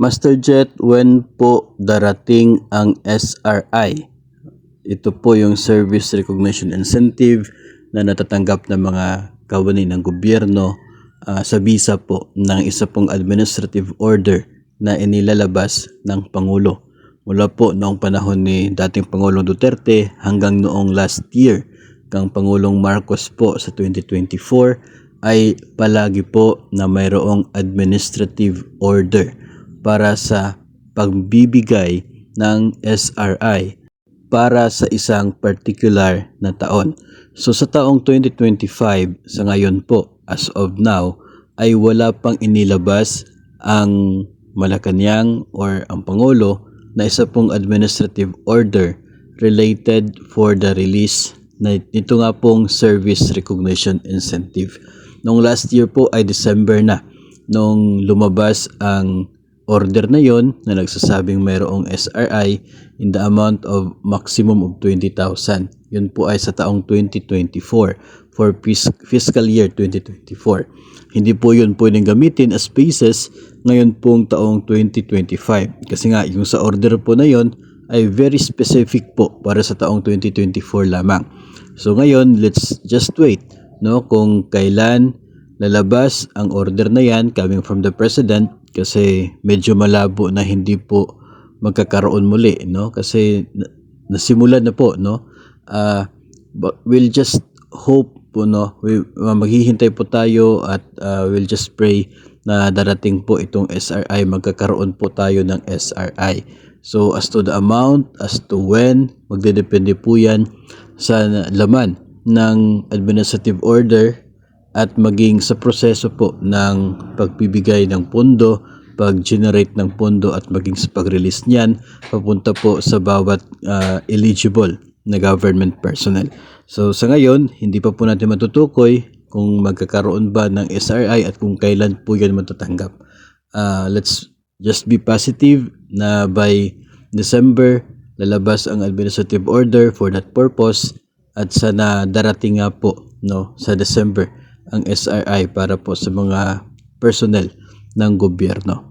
Master Jet, when po darating ang SRI? Ito po yung Service Recognition Incentive na natatanggap ng mga kawani ng gobyerno sa visa po ng isa pong administrative order na inilalabas ng Pangulo. Mula po noong panahon ni dating Pangulong Duterte hanggang noong last year kang Pangulong Marcos po sa 2024 ay palagi po na mayroong administrative order para sa pagbibigay ng SRI para sa isang particular na taon. So sa taong 2025 sa ngayon po, as of now, ay wala pang inilabas ang Malacanang or ang Pangulo na isa pong administrative order related for the release na ito nga pong Service Recognition Incentive. Noong last year po ay December na nung lumabas ang order na yon na nagsasabing mayroong SRI in the amount of maximum of 20,000. Yun po ay sa taong 2024 for fiscal year 2024. Hindi po yun pwedeng gamitin as basis ngayon pong taong 2025. Kasi nga yung sa order po na yon ay very specific po para sa taong 2024 lamang. So ngayon, let's just wait kung kailan lalabas ang order na yan coming from the President kasi medyo malabo na hindi po magkakaroon muli kasi nasimulan na po we'll just hope po maghihintay po tayo at we'll just pray na darating po itong SRI, magkakaroon po tayo ng SRI. So as to the amount, as to when, magdedepende po yan sa laman ng administrative order at maging sa proseso po ng pagbibigay ng pondo, pag-generate ng pondo at maging sa pag-release niyan papunta po sa bawat eligible na government personnel. So sa ngayon, hindi pa po natin matutukoy kung magkakaroon ba ng SRI at kung kailan po yan matatanggap. Let's just be positive na by December lalabas ang administrative order for that purpose at sana darating nga po sa December ang SRI para po sa mga personnel ng gobyerno.